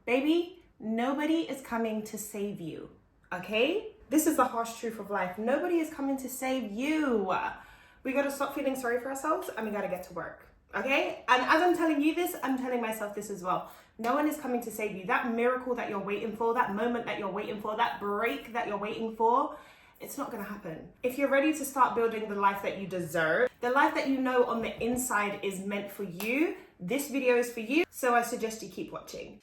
Baby, nobody is coming to save you, okay? This is the harsh truth of life. Nobody is coming to save you. We gotta stop feeling sorry for ourselves and we gotta get to work, okay? And as I'm telling you this, I'm telling myself this as well. No one is coming to save you. That miracle that you're waiting for, that moment that you're waiting for, that break that you're waiting for, it's not gonna happen. If you're ready to start building the life that you deserve, the life that you know on the inside is meant for you, this video is for you, so I suggest you keep watching.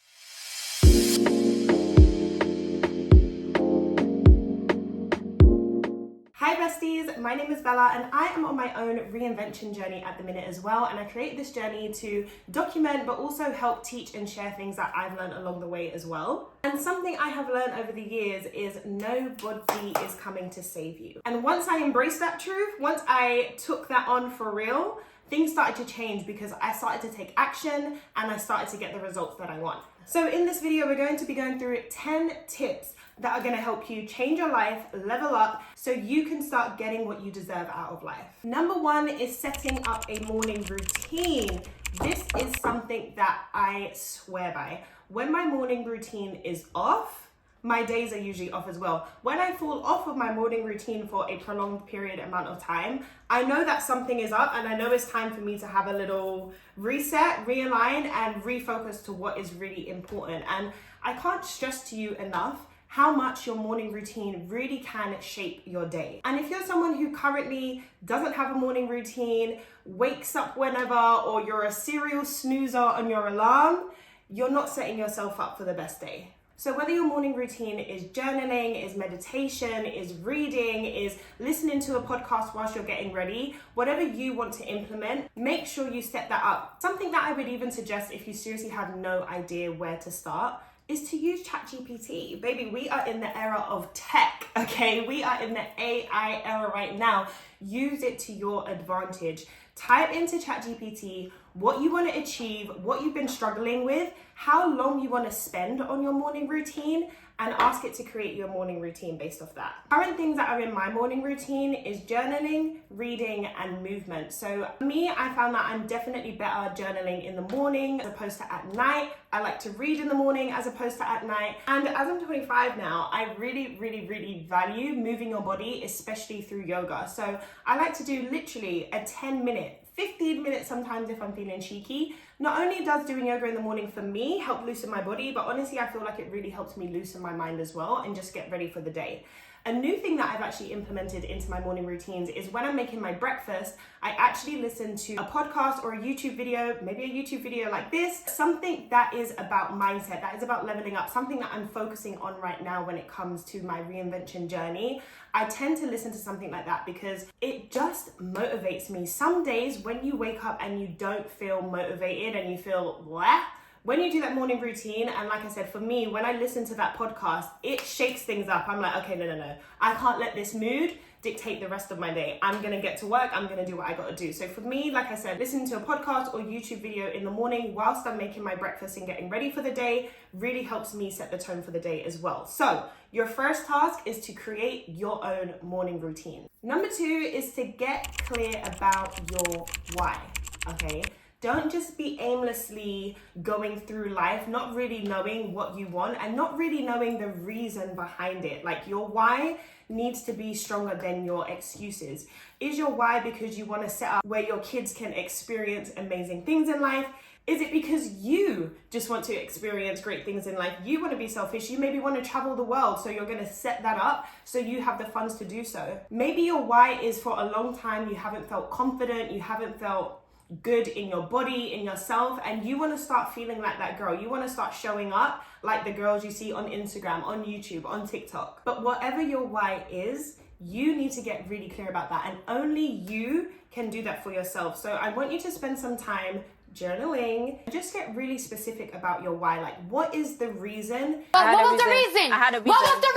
Hi besties, my name is Bella and I am on my own reinvention journey at the minute as well, and I created this journey to document but also help teach and share things that I've learned along the way as well. And something I have learned over the years is nobody is coming to save you. And once I embraced that truth, once I took that on for real, things started to change because I started to take action and I started to get the results that I want. So in this video, we're going to be going through 10 tips that are gonna help you change your life, level up, so you can start getting what you deserve out of life. Number one is setting up a morning routine. This is something that I swear by. When my morning routine is off, my days are usually off as well. When I fall off of my morning routine for a prolonged period amount of time, I know that something is up and I know it's time for me to have a little reset, realign, and refocus to what is really important. And I can't stress to you enough how much your morning routine really can shape your day. And if you're someone who currently doesn't have a morning routine, wakes up whenever, or you're a serial snoozer on your alarm, you're not setting yourself up for the best day. So whether your morning routine is journaling, is meditation, is reading, is listening to a podcast whilst you're getting ready, whatever you want to implement, make sure you set that up. Something that I would even suggest if you seriously have no idea where to start is to use ChatGPT. Baby, we are in the era of tech, okay? We are in the AI era right now. Use it to your advantage. Type into ChatGPT what you want to achieve, what you've been struggling with, how long you want to spend on your morning routine, and ask it to create your morning routine based off that. Current things that are in my morning routine is journaling, reading, and movement. So me, I found that I'm definitely better journaling in the morning as opposed to at night. I like to read in the morning as opposed to at night. And as I'm 25 now, I really value moving your body, especially through yoga. So I like to do literally a 10-minute, 15 minutes sometimes if I'm feeling cheeky. Not only does doing yoga in the morning for me help loosen my body, but honestly, I feel like it really helps me loosen my mind as well and just get ready for the day. A new thing that I've actually implemented into my morning routines is when I'm making my breakfast, I actually listen to a podcast or a YouTube video, maybe a YouTube video like this, something that is about mindset, that is about leveling up, something that I'm focusing on right now when it comes to my reinvention journey. I tend to listen to something like that because it just motivates me. Some days when you wake up and you don't feel motivated and you feel blah, when you do that morning routine, and like I said, for me, when I listen to that podcast, it shakes things up. I'm like, okay, no. I can't let this mood dictate the rest of my day. I'm gonna get to work, I'm gonna do what I gotta do. So for me, like I said, listening to a podcast or YouTube video in the morning whilst I'm making my breakfast and getting ready for the day really helps me set the tone for the day as well. So your first task is to create your own morning routine. Number two is to get clear about your why, okay? Don't just be aimlessly going through life, not really knowing what you want and not really knowing the reason behind it. Like your why needs to be stronger than your excuses. Is your why because you want to set up where your kids can experience amazing things in life? Is it because you just want to experience great things in life? You want to be selfish. You maybe want to travel the world, so you're going to set that up so you have the funds to do so. Maybe your why is for a long time you haven't felt confident, you haven't felt good in your body, in yourself, and you want to start feeling like that girl. You want to start showing up like the girls you see on Instagram, on YouTube, on TikTok. But whatever your why is, you need to get really clear about that, and only you can do that for yourself. So I want you to spend some time journaling, just get really specific about your why. Like, what is the reason? What was the reason? I had a reason. What was the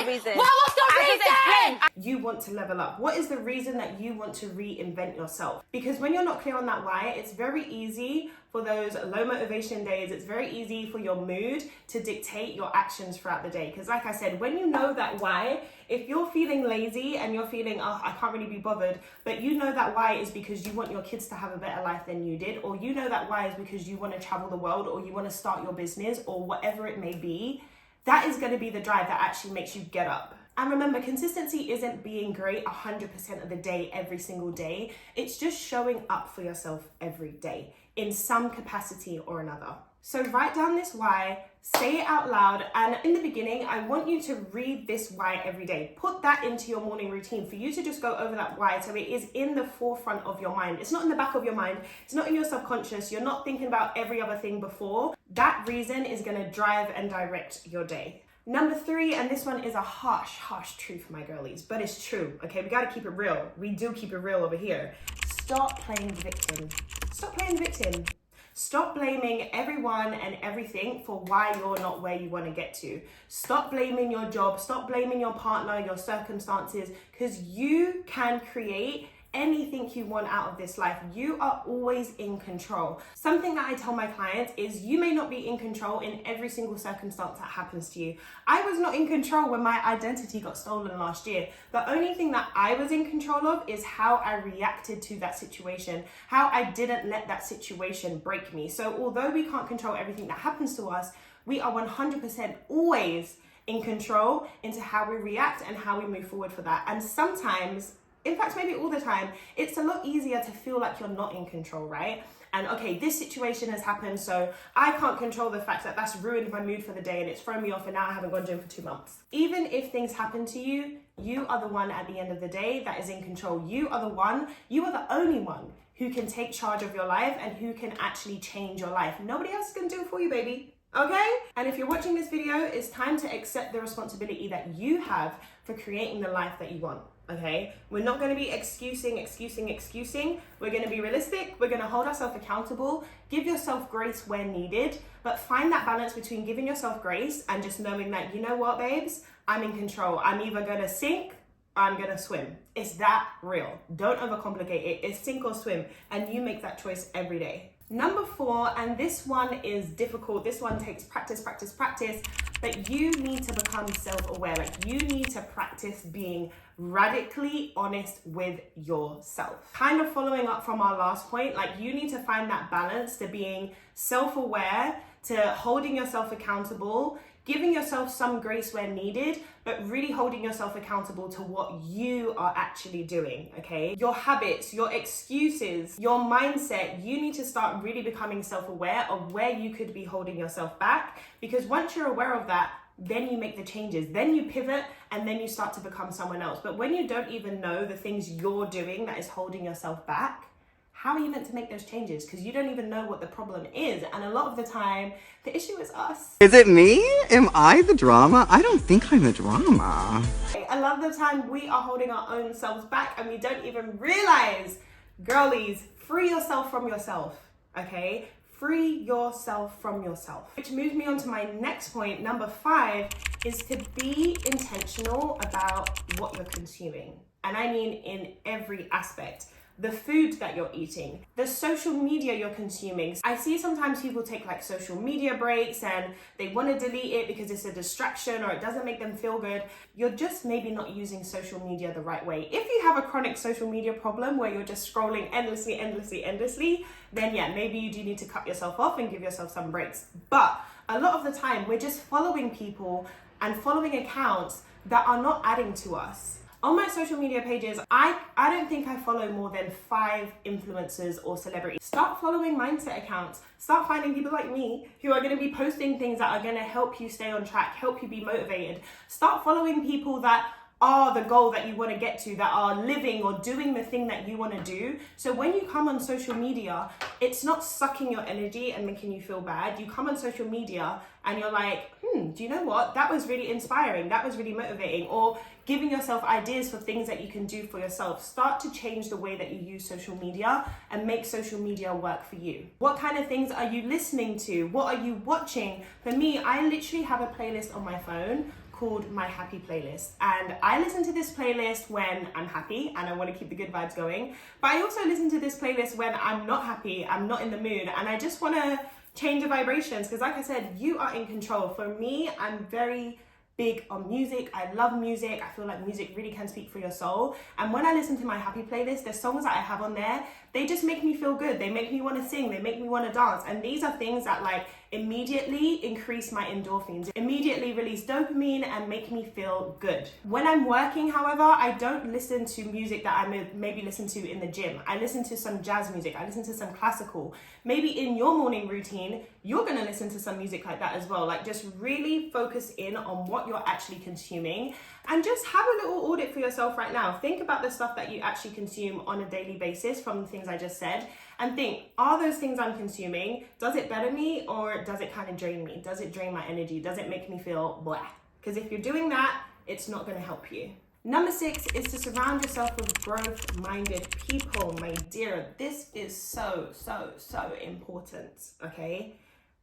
reason? What was the reason? You want to level up. What is the reason that you want to reinvent yourself? Because when you're not clear on that why, it's very easy for those low motivation days, it's very easy for your mood to dictate your actions throughout the day. Because like I said, when you know that why, if you're feeling lazy and you're feeling, oh, I can't really be bothered, but you know that why is because you want your kids to have a better life than you did, or you know that why is because you want to travel the world, or you want to start your business, or whatever it may be, that is going to be the drive that actually makes you get up. And remember, consistency isn't being great 100% of the day, every single day. It's just showing up for yourself every day in some capacity or another. So write down this why, say it out loud, and in the beginning, I want you to read this why every day. Put that into your morning routine for you to just go over that why so it is in the forefront of your mind. It's not in the back of your mind. It's not in your subconscious. You're not thinking about every other thing before. That reason is going to drive and direct your day. Number 3, and this one is a harsh truth, my girlies, but it's true, okay? We gotta keep it real. We do keep it real over here. Stop playing the victim. Stop playing the victim. Stop blaming everyone and everything for why you're not where you want to get to. Stop blaming your job. Stop blaming your partner, your circumstances, because you can create anything you want out of this life. You are always in control. Something that I tell my clients is you may not be in control in every single circumstance that happens to you. I was not in control when my identity got stolen last year. The only thing that I was in control of is how I reacted to that situation, how I didn't let that situation break me. So although we can't control everything that happens to us, we are 100% always in control into how we react and how we move forward for that. And sometimes, in fact, maybe all the time, it's a lot easier to feel like you're not in control, right? And okay, this situation has happened, so I can't control the fact that that's ruined my mood for the day and it's thrown me off and now I haven't gone gym for 2 months. Even if things happen to you, you are the one at the end of the day that is in control. You are the only one who can take charge of your life and who can actually change your life. Nobody else is gonna do it for you, baby. Okay? And if you're watching this video, it's time to accept the responsibility that you have for creating the life that you want. Okay, we're not going to be excusing. We're going to be realistic. We're going to hold ourselves accountable. Give yourself grace where needed, but find that balance between giving yourself grace and just knowing that, you know what, babes, I'm in control. I'm either going to sink or I'm going to swim. It's that real. Don't overcomplicate it. It's sink or swim, and you make that choice every day. Number 4, and this one is difficult. This one takes practice, but you need to become self-aware. Like, you need to practice being radically honest with yourself. Kind of following up from our last point, like, you need to find that balance to being self-aware, to holding yourself accountable, giving yourself some grace where needed, but really holding yourself accountable to what you are actually doing, okay? Your habits, your excuses, your mindset, you need to start really becoming self-aware of where you could be holding yourself back, because once you're aware of that, then you make the changes, then you pivot, and then you start to become someone else. But when you don't even know the things you're doing that is holding yourself back, how are you meant to make those changes? Because you don't even know what the problem is. And a lot of the time, the issue is us. Is it me? Am I the drama? I don't think I'm the drama. A lot of the time, we are holding our own selves back and we don't even realize. Girlies, free yourself from yourself, okay? Free yourself from yourself. Which moves me on to my next point. Number 5 is to be intentional about what you're consuming. And I mean in every aspect. The food that you're eating, the social media you're consuming. I see sometimes people take like social media breaks and they want to delete it because it's a distraction or it doesn't make them feel good. You're just maybe not using social media the right way. If you have a chronic social media problem where you're just scrolling endlessly, then yeah, maybe you do need to cut yourself off and give yourself some breaks. But a lot of the time, we're just following people and following accounts that are not adding to us. On my social media pages, I don't think I follow more than 5 influencers or celebrities. Start following mindset accounts. Start finding people like me who are going to be posting things that are going to help you stay on track, help you be motivated. Start following people that are the goal that you want to get to, that are living or doing the thing that you want to do. So when you come on social media, it's not sucking your energy and making you feel bad. You come on social media and you're like, do you know what? That was really inspiring. That was really motivating. Or giving yourself ideas for things that you can do for yourself. Start to change the way that you use social media and make social media work for you. What kind of things are you listening to? What are you watching? For me, I literally have a playlist on my phone called my happy playlist. And I listen to this playlist when I'm happy and I want to keep the good vibes going. But I also listen to this playlist when I'm not happy, I'm not in the mood, and I just want to change the vibrations. Because like I said, you are in control. For me, I'm very big on music. I love music. I feel like music really can speak for your soul. And when I listen to my happy playlist, the songs that I have on there, they just make me feel good. They make me want to sing. They make me want to dance. And these are things that like immediately increase my endorphins, immediately release dopamine and make me feel good. When I'm working, however, I don't listen to music that I maybe listen to in the gym. I listen to some jazz music. I listen to some classical. Maybe in your morning routine, you're going to listen to some music like that as well. Like just really focus in on what you're actually consuming and just have a little audit for yourself right now. Think about the stuff that you actually consume on a daily basis from the things I just said and think, are those things I'm consuming, does it better me or does it kind of drain me? Does it drain my energy? Does it make me feel blah? Because if you're doing that, it's not going to help you. Number 6 is to surround yourself with growth-minded people, my dear. This is so important, okay?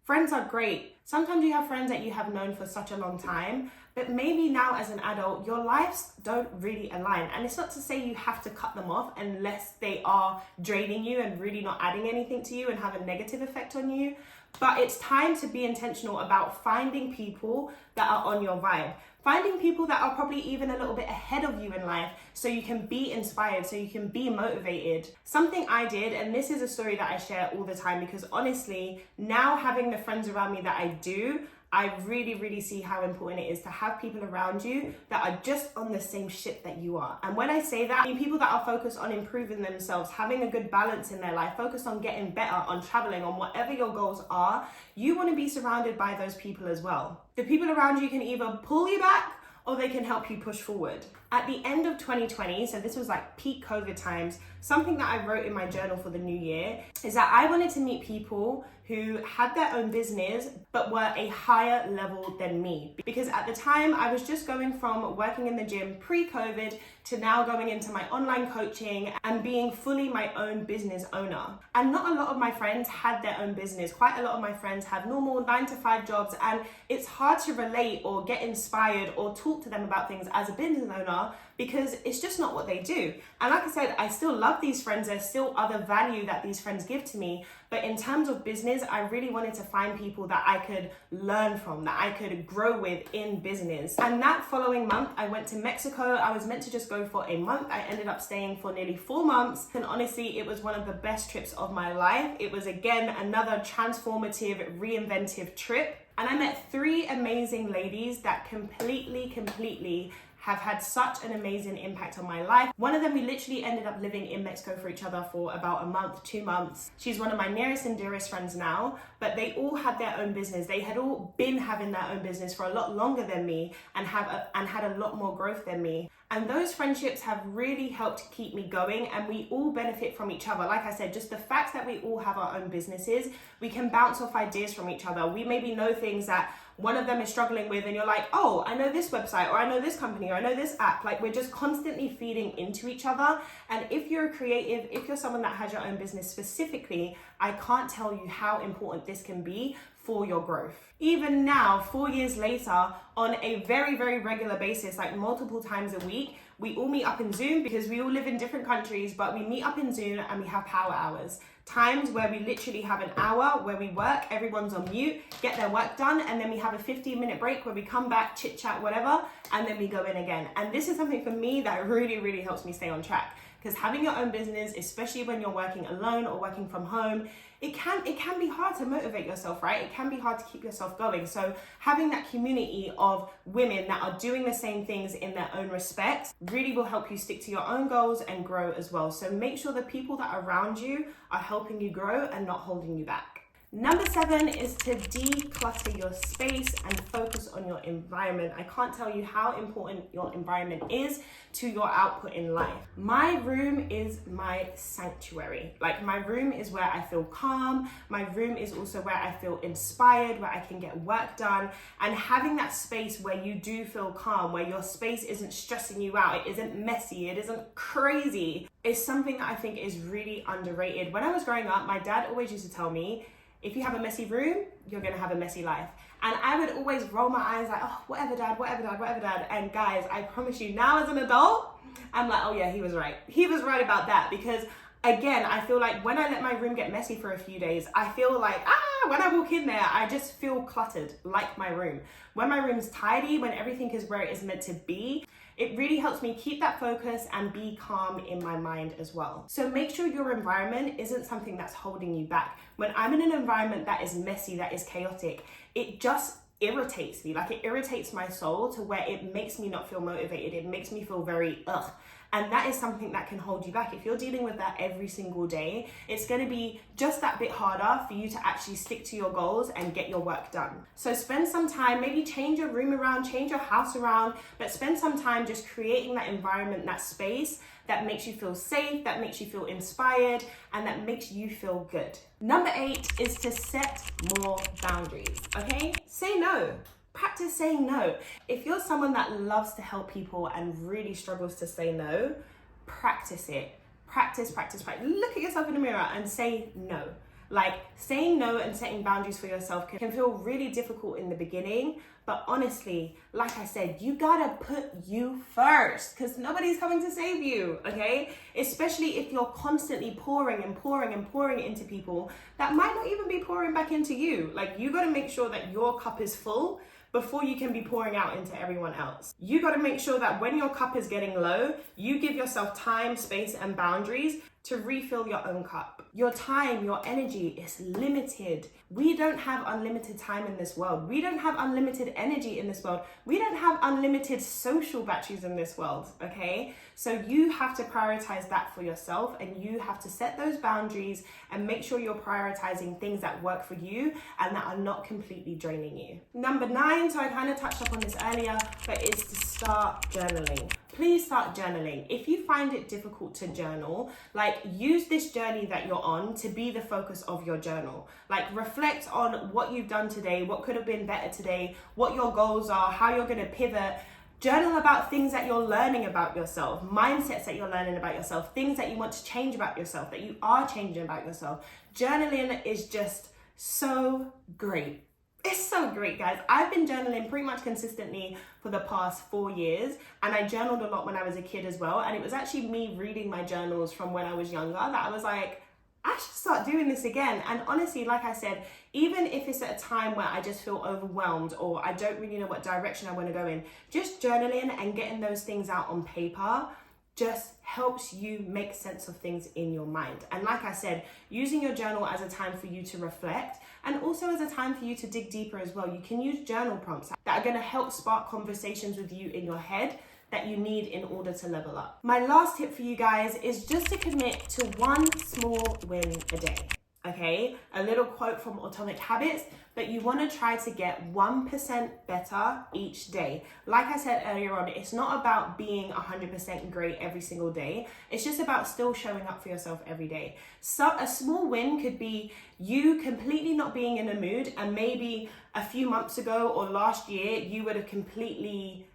Friends are great. Sometimes you have friends that you have known for such a long time, but maybe now as an adult, your lives don't really align. And it's not to say you have to cut them off unless they are draining you and really not adding anything to you and have a negative effect on you. But it's time to be intentional about finding people that are on your vibe. Finding people that are probably even a little bit ahead of you in life so you can be inspired, so you can be motivated. Something I did, and this is a story that I share all the time because honestly, now having the friends around me that I do, I really see how important it is to have people around you that are just on the same shit that you are. And when I say that, I mean people that are focused on improving themselves, having a good balance in their life, focused on getting better, on traveling, on whatever your goals are. You want to be surrounded by those people as well. The people around you can either pull you back or they can help you push forward. At the end of 2020, so this was like peak COVID times, something that I wrote in my journal for the new year is that I wanted to meet people who had their own business but were a higher level than me. Because at the time I was just going from working in the gym pre-COVID to now going into my online coaching and being fully my own business owner. And not a lot of my friends had their own business. Quite a lot of my friends have normal 9-to-5 jobs, and it's hard to relate or get inspired or talk to them about things as a business owner because it's just not what they do. And like I said, I still love these friends. There's still other value that these friends give to me. But in terms of business, I really wanted to find people that I could learn from, that I could grow with in business. And that following month, I went to Mexico. I was meant to just go for a month. I ended up staying for nearly 4 months. And honestly, it was one of the best trips of my life. It was, again, another transformative, reinventive trip. And I met 3 amazing ladies that completely have had such an amazing impact on my life. One of them, we literally ended up living in Mexico for each other for about a month, 2 months. She's one of my nearest and dearest friends now, but they all had their own business. They had all been having their own business for a lot longer than me and had a lot more growth than me. And those friendships have really helped keep me going, and we all benefit from each other. Like I said, just the fact that we all have our own businesses, we can bounce off ideas from each other. We maybe know things that one of them is struggling with and you're like, oh, I know this website, or I know this company, or I know this app. Like, we're just constantly feeding into each other. And if you're a creative, if you're someone that has your own business specifically, I can't tell you how important this can be for your growth. Even now, 4 years later, on a very regular basis, like multiple times a week, we all meet up in Zoom because we all live in different countries, but we meet up in Zoom and we have power hours. Times where we literally have an hour where we work, everyone's on mute, get their work done, and then we have a 15-minute break where we come back, chit chat, whatever, and then we go in again. And this is something for me that really helps me stay on track. Because having your own business, especially when you're working alone or working from home, it can be hard to motivate yourself, right? It can be hard to keep yourself going. So having that community of women that are doing the same things in their own respect really will help you stick to your own goals and grow as well. So make sure the people that are around you are helping you grow and not holding you back. Number 7 is to declutter your space and focus on your environment. I can't tell you how important your environment is to your output in life. My room is my sanctuary. Like, my room is where I feel calm. My room is also where I feel inspired, where I can get work done. And having that space where you do feel calm, where your space isn't stressing you out, it isn't messy, it isn't crazy, is something that I think is really underrated. When I was growing up, my dad always used to tell me, If you have a messy room, you're gonna have a messy life. And I would always roll my eyes like, oh, whatever dad, whatever dad, whatever dad. And guys, I promise you, now as an adult, I'm like, oh yeah, he was right. He was right about that, because again, I feel like when I let my room get messy for a few days, I feel like, when I walk in there, I just feel cluttered, like my room. When my room's tidy, when everything is where it is meant to be, it really helps me keep that focus and be calm in my mind as well. So make sure your environment isn't something that's holding you back. When I'm in an environment that is messy, that is chaotic, it just irritates me. Like, it irritates my soul to where it makes me not feel motivated. It makes me feel very ugh. And that is something that can hold you back. If you're dealing with that every single day, it's gonna be just that bit harder for you to actually stick to your goals and get your work done. So spend some time, maybe change your room around, change your house around, but spend some time just creating that environment, that space that makes you feel safe, that makes you feel inspired, and that makes you feel good. Number 8 is to set more boundaries, okay? Say no. Practice saying no. If you're someone that loves to help people and really struggles to say no, practice it. Practice. Look at yourself in the mirror and say no. Like, saying no and setting boundaries for yourself can feel really difficult in the beginning, but honestly, like I said, you gotta put you first, because nobody's coming to save you, okay? Especially if you're constantly pouring into people that might not even be pouring back into you. Like, you gotta make sure that your cup is full before you can be pouring out into everyone else. You gotta make sure that when your cup is getting low, you give yourself time, space, and boundaries to refill your own cup. Your time, your energy is limited. We don't have unlimited time in this world. We don't have unlimited energy in this world. We don't have unlimited social batteries in this world, okay? So you have to prioritize that for yourself, and you have to set those boundaries and make sure you're prioritizing things that work for you and that are not completely draining you. Number 9, so I kind of touched up on this earlier, but it's to start journaling. Please start journaling. If you find it difficult to journal, like, use this journey that you're on to be the focus of your journal. Like, reflect on what you've done today, what could have been better today, what your goals are, how you're gonna pivot. Journal about things that you're learning about yourself, mindsets that you're learning about yourself, things that you want to change about yourself, that you are changing about yourself. Journaling is just so great. It's so great, guys. I've been journaling pretty much consistently for the past 4 years, and I journaled a lot when I was a kid as well. And it was actually me reading my journals from when I was younger that I was like, I should start doing this again. And honestly, like I said, even if it's at a time where I just feel overwhelmed or I don't really know what direction I want to go in, just journaling and getting those things out on paper just helps you make sense of things in your mind. And like I said, using your journal as a time for you to reflect, and also as a time for you to dig deeper as well. You can use journal prompts that are going to help spark conversations with you in your head that you need in order to level up. My last tip for you guys is just to commit to one small win a day. Okay, a little quote from Atomic Habits, but you want to try to get 1% better each day. Like I said earlier on, it's not about being 100% great every single day. It's just about still showing up for yourself every day. So a small win could be you completely not being in a mood, and maybe a few months ago or last year, you would have completely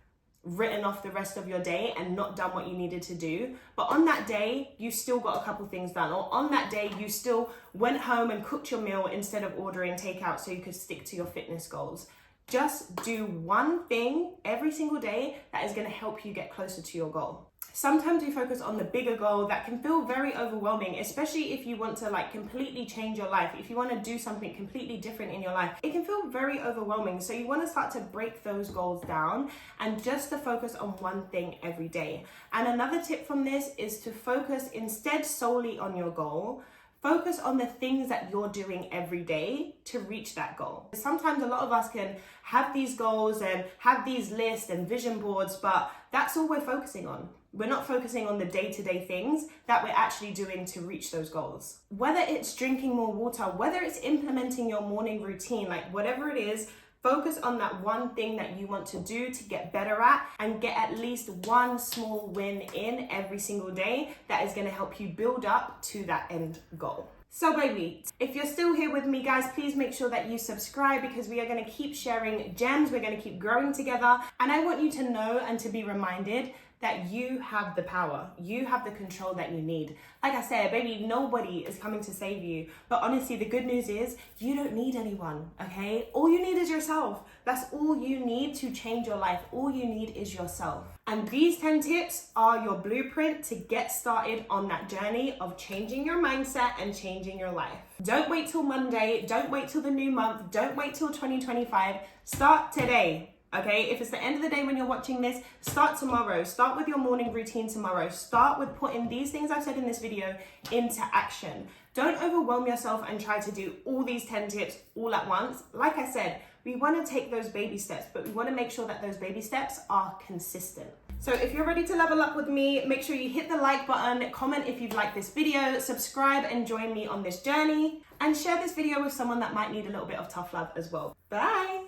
written off the rest of your day and not done what you needed to do. But on that day, you still got a couple things done. Or on that day, you still went home and cooked your meal instead of ordering takeout so you could stick to your fitness goals. Just do one thing every single day that is going to help you get closer to your goal. Sometimes we focus on the bigger goal that can feel very overwhelming, especially if you want to like completely change your life. If you want to do something completely different in your life, it can feel very overwhelming. So you want to start to break those goals down and just to focus on one thing every day. And another tip from this is to focus instead solely on your goal. Focus on the things that you're doing every day to reach that goal. Sometimes a lot of us can have these goals and have these lists and vision boards, but that's all we're focusing on. We're not focusing on the day-to-day things that we're actually doing to reach those goals. Whether it's drinking more water, whether it's implementing your morning routine, like whatever it is, focus on that one thing that you want to do to get better at and get at least one small win in every single day that is going to help you build up to that end goal. So baby, if you're still here with me, guys, please make sure that you subscribe because we are going to keep sharing gems. We're going to keep growing together. And I want you to know and to be reminded that you have the power. You have the control that you need. Like I said, baby, nobody is coming to save you. But honestly, the good news is you don't need anyone, okay? All you need is yourself. That's all you need to change your life. All you need is yourself. And these 10 tips are your blueprint to get started on that journey of changing your mindset and changing your life. Don't wait till Monday. Don't wait till the new month. Don't wait till 2025. Start today. Okay, if it's the end of the day when you're watching this, start tomorrow. Start with your morning routine tomorrow. Start with putting these things I've said in this video into action. Don't overwhelm yourself and try to do all these 10 tips all at once. Like I said, we want to take those baby steps, but we want to make sure that those baby steps are consistent. So if you're ready to level up with me, make sure you hit the like button, comment if you've liked this video, subscribe and join me on this journey, and share this video with someone that might need a little bit of tough love as well. Bye!